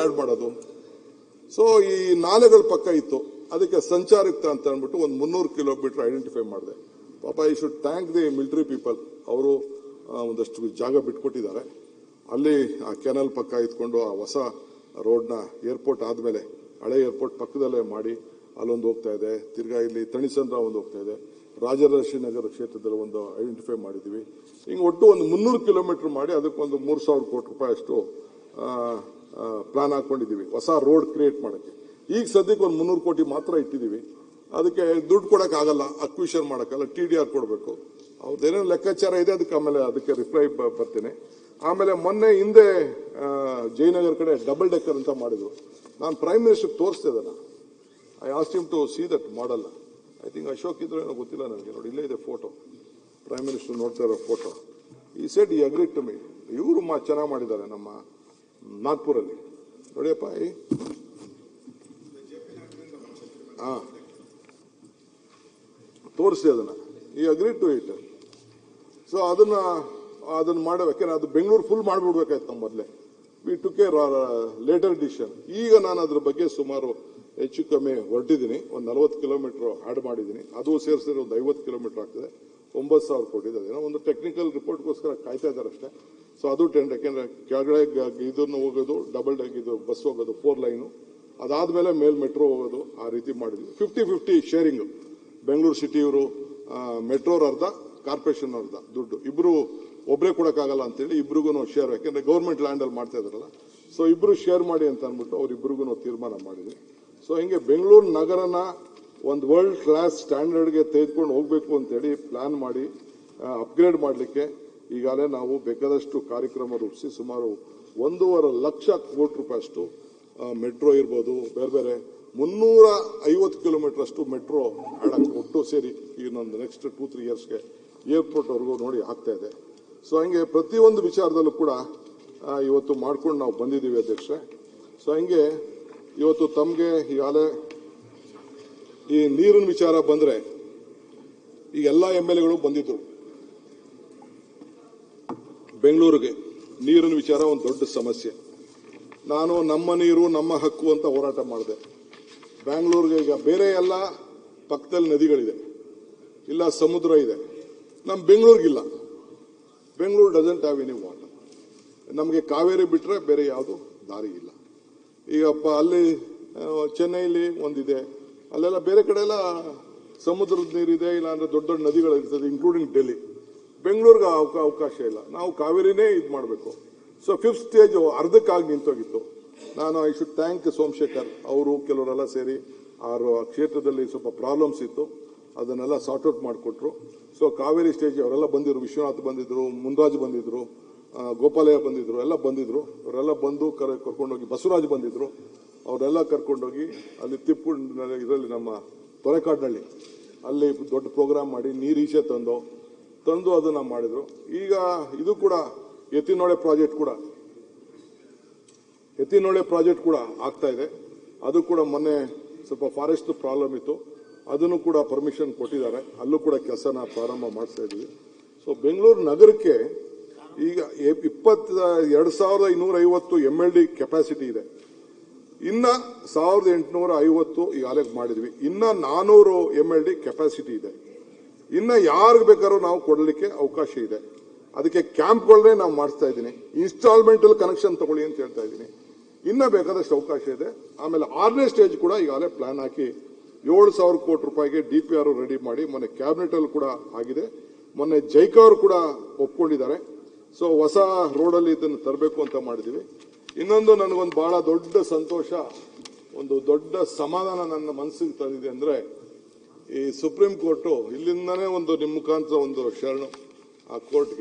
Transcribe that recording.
Add ಮಾಡೋದು. So ಈ ನಾಲೆಗಳ ಪಕ್ಕ ಇತ್ತು, ಅದಕ್ಕೆ ಸಂಚಾರಯುಕ್ತ ಅಂತ ಅಂದ್ಬಿಟ್ಟು ಒಂದು 300 ಕಿಲೋಮೀಟರ್ ಐಡೆಂಟಿಫೈ ಮಾಡಿದೆ. ಪಾಪ I should thank the military people. ಅವರು ಒಂದಷ್ಟು ಜಾಗ ಬಿಟ್ಕೊಟ್ಟಿದ್ದಾರೆ. ಅಲ್ಲಿ ಆ ಕೆನಲ್ ಪಕ್ಕ ಇದ್ಕೊಂಡು ಆ ಹೊಸ ರೋಡ್ನ ಏರ್ಪೋರ್ಟ್ ಆದಮೇಲೆ ಹಳೆ ಏರ್ಪೋರ್ಟ್ ಪಕ್ಕದಲ್ಲೇ ಮಾಡಿ ಅಲ್ಲೊಂದು ಹೋಗ್ತಾ ಇದೆ. ತಿರ್ಗಾ ಇಲ್ಲಿ ತಣಿಸಂದ್ರ ಒಂದು ಹೋಗ್ತಾ ಇದೆ. ರಾಜರಾಜೇಶ್ವರಿ ನಗರ ಕ್ಷೇತ್ರದಲ್ಲಿ ಒಂದು ಐಡೆಂಟಿಫೈ ಮಾಡಿದ್ದೀವಿ. ಹಿಂಗೆ ಒಟ್ಟು ಒಂದು 300 ಕಿಲೋಮೀಟರ್ ಮಾಡಿ ಅದಕ್ಕೊಂದು 3,000 ಕೋಟಿ ರೂಪಾಯಿ ಅಷ್ಟು ಪ್ಲಾನ್ ಹಾಕೊಂಡಿದ್ದೀವಿ ಹೊಸ ರೋಡ್ ಕ್ರಿಯೇಟ್ ಮಾಡೋಕ್ಕೆ. ಈಗ ಸದ್ಯಕ್ಕೆ ಒಂದು 300 ಕೋಟಿ ಮಾತ್ರ ಇಟ್ಟಿದ್ದೀವಿ. ಅದಕ್ಕೆ ದುಡ್ಡು ಕೊಡೋಕ್ಕಾಗಲ್ಲ, ಅಕ್ವಿಷನ್ ಮಾಡೋಕ್ಕಲ್ಲ, TDR ಕೊಡಬೇಕು. ಅವ್ರದ್ದೇನೋ ಲೆಕ್ಕಾಚಾರ ಇದೆ, ಅದಕ್ಕೆ ರಿಪ್ಲೈ ಬರ್ತೀನಿ. ಆಮೇಲೆ ಮೊನ್ನೆ ಹಿಂದೆ ಜಯನಗರ ಕಡೆ ಡಬಲ್ ಡೆಕ್ಕರ್ ಅಂತ ಮಾಡಿದ್ರು. ನಾನು ಪ್ರೈಮ್ ಮಿನಿಸ್ಟರ್ ತೋರಿಸ್ತಾ ಇದ್ದಾನೆ. I asked him to see that model. I think Ashok ಇದ್ರು ಏನೋ ಗೊತ್ತಿಲ್ಲ ನನಗೆ. ನೋಡಿ, ಇಲ್ಲೇ ಇದೆ ಫೋಟೋ, ಪ್ರೈಮ್ ಮಿನಿಸ್ಟರ್ ನೋಡ್ತಾ ಇರೋ ಫೋಟೋ. ಈ ಸೆಡ್ ಈ ಅಗ್ರಿ ಟು ಮೀ. ಇವರು ಚೆನ್ನಾಗಿ ಮಾಡಿದ್ದಾರೆ ನಮ್ಮ ನಾಗ್ಪುರಲ್ಲಿ. ನೋಡಿಯಪ್ಪ, ತೋರಿಸಿ ಅದನ್ನ. ಈ ಅಗ್ರಿ ಟು ಇಟ್. ಸೊ ಅದನ್ನ ಮಾಡಬೇಕಂದ್ರೆ ಅದು ಬೆಂಗಳೂರು ಫುಲ್ ಮಾಡಿಬಿಡ್ಬೇಕಾಯ್ತು ನಮ್ಮ ಮೊದಲೇ. We took a later decision. ಈಗ ನಾನು ಅದ್ರ ಬಗ್ಗೆ ಸುಮಾರು ಹೆಚ್ಚು ಕಮ್ಮಿ ಹೊರಟಿದ್ದೀನಿ. ಒಂದು 40 ಕಿಲೋಮೀಟರ್ ಆಡ್ ಮಾಡಿದ್ದೀನಿ. ಅದು ಸೇರಿಸಿದ್ರೆ ಒಂದು 50 ಕಿಲೋಮೀಟರ್ ಆಗ್ತದೆ. 9,000 ಕೋಟಿ ಇದೆ. ಒಂದು ಟೆಕ್ನಿಕಲ್ ರಿಪೋರ್ಟ್ಗೋಸ್ಕರ ಕಾಯ್ತಾ ಇದ್ದಾರೆ ಅಷ್ಟೇ. ಸೊ ಅದು ಟೆಂಟ್. ಯಾಕೆಂದ್ರೆ ಕೆಳಗಡೆ ಇದನ್ನು ಹೋಗೋದು, ಡಬಲ್ ಡೆಕ್ ಇದು ಬಸ್ ಹೋಗೋದು 4 ಲೈನು, ಅದಾದ್ಮೇಲೆ ಮೇಲ್ ಮೆಟ್ರೋ ಹೋಗೋದು, ಆ ರೀತಿ ಮಾಡಿದ್ವಿ. 50-50 ಶೇರಿಂಗ್. ಬೆಂಗಳೂರು ಸಿಟಿಯವರು ಮೆಟ್ರೋರ್ ಅರ್ಧ, ಕಾರ್ಪೊರೇಷನ್ ಅರ್ಧ ದುಡ್ಡು. ಇಬ್ರು ಒಬ್ಬರೇ ಕೊಡಕ್ಕಾಗಲ್ಲ ಅಂತೇಳಿ ಇಬ್ರಿಗೂ ಶೇರ್, ಯಾಕೆಂದ್ರೆ ಗೌರ್ಮೆಂಟ್ ಲ್ಯಾಂಡ್ ಅಲ್ಲಿ ಮಾಡ್ತಾ ಇದಾರಲ್ಲ. ಸೊ ಇಬ್ರು ಶೇರ್ ಮಾಡಿ ಅಂತ ಅಂದ್ಬಿಟ್ಟು ಅವ್ರಿಬ್ರಿಗೂ ತೀರ್ಮಾನ ಮಾಡಿದ್ವಿ. ಸೊ ಹಿಂಗೆ ಬೆಂಗಳೂರು ನಗರನ ಒಂದು ವರ್ಲ್ಡ್ ಕ್ಲಾಸ್ ಸ್ಟ್ಯಾಂಡರ್ಡ್ಗೆ ತೆಗೆದುಕೊಂಡು ಹೋಗ್ಬೇಕು ಅಂತೇಳಿ ಪ್ಲಾನ್ ಮಾಡಿ ಅಪ್ಗ್ರೇಡ್ ಮಾಡಲಿಕ್ಕೆ ಈಗಾಗಲೇ ನಾವು ಬೇಕಾದಷ್ಟು ಕಾರ್ಯಕ್ರಮ ರೂಪಿಸಿ ಸುಮಾರು 1.5 ಲಕ್ಷ ಕೋಟಿ ರೂಪಾಯಿ ಅಷ್ಟು ಮೆಟ್ರೋ ಇರ್ಬೋದು, ಬೇರೆ ಬೇರೆ 350 ಕಿಲೋಮೀಟರ್ ಅಷ್ಟು ಮೆಟ್ರೋ ಒಟ್ಟು ಸೇರಿ ಇನ್ನೊಂದು ನೆಕ್ಸ್ಟ್ 2-3 ಇಯರ್ಸ್ಗೆ ಏರ್ಪೋರ್ಟ್ ವರೆಗೂ ನೋಡಿ ಆಗ್ತಾ ಇದೆ. ಸೊ ಹಂಗೆ ಪ್ರತಿಯೊಂದು ವಿಚಾರದಲ್ಲೂ ಕೂಡ ಇವತ್ತು ಮಾಡ್ಕೊಂಡು ನಾವು ಬಂದಿದ್ದೀವಿ ಅಧ್ಯಕ್ಷರೇ. ಸೊ ಹಂಗೆ ಇವತ್ತು ತಮಗೆ ಈಗಾಗಲೇ ಈ ನೀರಿನ ವಿಚಾರ ಬಂದ್ರೆ ಈಗ ಎಲ್ಲ MLAಗಳು ಬಂದಿದ್ರು ಬೆಂಗಳೂರಿಗೆ. ನೀರಿನ ವಿಚಾರ ಒಂದು ದೊಡ್ಡ ಸಮಸ್ಯೆ. ನಾನು ನಮ್ಮ ನೀರು ನಮ್ಮ ಹಕ್ಕು ಅಂತ ಹೋರಾಟ ಮಾಡಿದೆ. ಬ್ಯಾಂಗ್ಳೂರಿಗೆ ಈಗ ಬೇರೆ ಎಲ್ಲ ಪಕ್ಕದಲ್ಲಿ ನದಿಗಳಿದೆ, ಇಲ್ಲ ಸಮುದ್ರ ಇದೆ, ನಮ್ಮ ಬೆಂಗಳೂರಿಗಿಲ್ಲ. Bengaluru doesn't have any water. ನಮಗೆ ಕಾವೇರಿ ಬಿಟ್ಟರೆ ಬೇರೆ ಯಾವುದು ದಾರಿ ಇಲ್ಲ. ಈಗಪ್ಪ ಅಲ್ಲಿ ಚೆನ್ನೈಲಿ ಒಂದಿದೆ, ಅಲ್ಲೆಲ್ಲ ಬೇರೆ ಕಡೆ ಎಲ್ಲ ಸಮುದ್ರದ ನೀರಿದೆ, ಇಲ್ಲ ಅಂದ್ರೆ ದೊಡ್ಡ ದೊಡ್ಡ ನದಿಗಳಿರ್ತದೆ, ಇನ್ಕ್ಲೂಡಿಂಗ್ ಡೆಲ್ಲಿ. ಬೆಂಗಳೂರಿಗೆ ಅವಕಾಶ ಇಲ್ಲ. ನಾವು ಕಾವೇರಿನೇ ಇದು ಮಾಡಬೇಕು. ಸೊ 5th ಸ್ಟೇಜ್ ಅರ್ಧಕ್ಕಾಗಿ ನಿಂತೋಗಿತ್ತು. ನಾನು ಐ ಶುಡ್ ಥ್ಯಾಂಕ್ ಸೋಮಶೇಖರ್ ಅವರು, ಕೆಲವರೆಲ್ಲ ಸೇರಿ ಆ ಕ್ಷೇತ್ರದಲ್ಲಿ ಸ್ವಲ್ಪ ಪ್ರಾಬ್ಲಮ್ಸ್ ಇತ್ತು, ಅದನ್ನೆಲ್ಲ ಸಾರ್ಟ್ ಔಟ್ ಮಾಡಿಕೊಟ್ರು. ಸೊ ಕಾವೇರಿ ಸ್ಟೇಜ್ ಅವರೆಲ್ಲ ಬಂದಿದ್ರು, ವಿಶ್ವನಾಥ್ ಬಂದಿದ್ರು, ಮುನ್ರಾಜ್ ಬಂದಿದ್ರು, ಗೋಪಾಲಯ್ಯ ಬಂದಿದ್ರು, ಎಲ್ಲ ಬಂದಿದ್ರು. ಅವರೆಲ್ಲ ಬಂದು ಕರ್ಕೊಂಡೋಗಿ, ಬಸವರಾಜ್ ಬಂದಿದ್ರು, ಅವರೆಲ್ಲ ಕರ್ಕೊಂಡೋಗಿ ಅಲ್ಲಿ ತಿಪ್ಪು ಇದರಲ್ಲಿ ನಮ್ಮ ತೊರೆಕಾಡಿನಲ್ಲಿ ಅಲ್ಲಿ ದೊಡ್ಡ ಪ್ರೋಗ್ರಾಮ್ ಮಾಡಿ ನೀರು ಈಚೆ ತಂದು ಅದನ್ನ ಮಾಡಿದ್ರು. ಈಗ ಇದು ಕೂಡ ಎತ್ತಿನೊಳೆ ಪ್ರಾಜೆಕ್ಟ್ ಕೂಡ ಆಗ್ತಾ ಇದೆ. ಅದು ಕೂಡ ಮೊನ್ನೆ ಸ್ವಲ್ಪ ಫಾರೆಸ್ಟ್ ಪ್ರಾಬ್ಲಮ್ ಇತ್ತು, ಅದನ್ನು ಕೂಡ ಪರ್ಮಿಷನ್ ಕೊಟ್ಟಿದ್ದಾರೆ. ಅಲ್ಲೂ ಕೂಡ ಕೆಲಸನ ಪ್ರಾರಂಭ ಮಾಡಿಸ್ತಾ ಇದ್ದೀವಿ. ಸೊ ಬೆಂಗಳೂರು ನಗರಕ್ಕೆ ಈಗ 22,550 MLD ಕೆಪಾಸಿಟಿ ಇದೆ. ಇನ್ನ 1,850 ಈಗಾಗಲೇ ಮಾಡಿದ್ವಿ. ಇನ್ನ 400 MLD ಕೆಪಾಸಿಟಿ ಇದೆ. ಇನ್ನ ಯಾರಿಗೆ ಬೇಕಾದ್ರೂ ನಾವು ಕೊಡಲಿಕ್ಕೆ ಅವಕಾಶ ಇದೆ. ಅದಕ್ಕೆ ಕ್ಯಾಂಪ್ಗಳನ್ನೇ ನಾವು ಮಾಡಿಸ್ತಾ ಇದ್ದೀನಿ. ಇನ್ಸ್ಟಾಲ್ಮೆಂಟ್ ಅಲ್ಲಿ ಕನೆಕ್ಷನ್ ತಗೊಳ್ಳಿ ಅಂತ ಹೇಳ್ತಾ ಇದ್ದೀನಿ. ಇನ್ನ ಬೇಕಾದಷ್ಟು ಅವಕಾಶ ಇದೆ. ಆಮೇಲೆ 6ನೇ ಸ್ಟೇಜ್ ಕೂಡ ಈಗಾಗಲೇ ಪ್ಲಾನ್ ಹಾಕಿ 7,000 ಕೋಟಿ ರೂಪಾಯಿಗೆ DPR ರೆಡಿ ಮಾಡಿ ಮೊನ್ನೆ ಕ್ಯಾಬಿನೆಟ್ ಅಲ್ಲಿ ಕೂಡ ಆಗಿದೆ. ಮೊನ್ನೆ ಜೈಕಾ ಅವರು ಕೂಡ ಒಪ್ಕೊಂಡಿದ್ದಾರೆ. ಸೊ ಹೊಸ ರೋಡಲ್ಲಿ ಇದನ್ನು ತರಬೇಕು ಅಂತ ಮಾಡಿದೀವಿ. ಇನ್ನೊಂದು ನನಗೊಂದು ಬಹಳ ದೊಡ್ಡ ಸಂತೋಷ, ಒಂದು ದೊಡ್ಡ ಸಮಾಧಾನ ನನ್ನ ಮನಸ್ಸಿಗೆ ತಂದಿದೆ ಅಂದ್ರೆ, ಈ ಸುಪ್ರೀಂ ಕೋರ್ಟು ಇಲ್ಲಿಂದಾನೇ ಒಂದು ನಿಮ್ಮ ಮುಖಾಂತರ ಒಂದು ಶರಣು ಆ ಕೋರ್ಟ್ಗೆ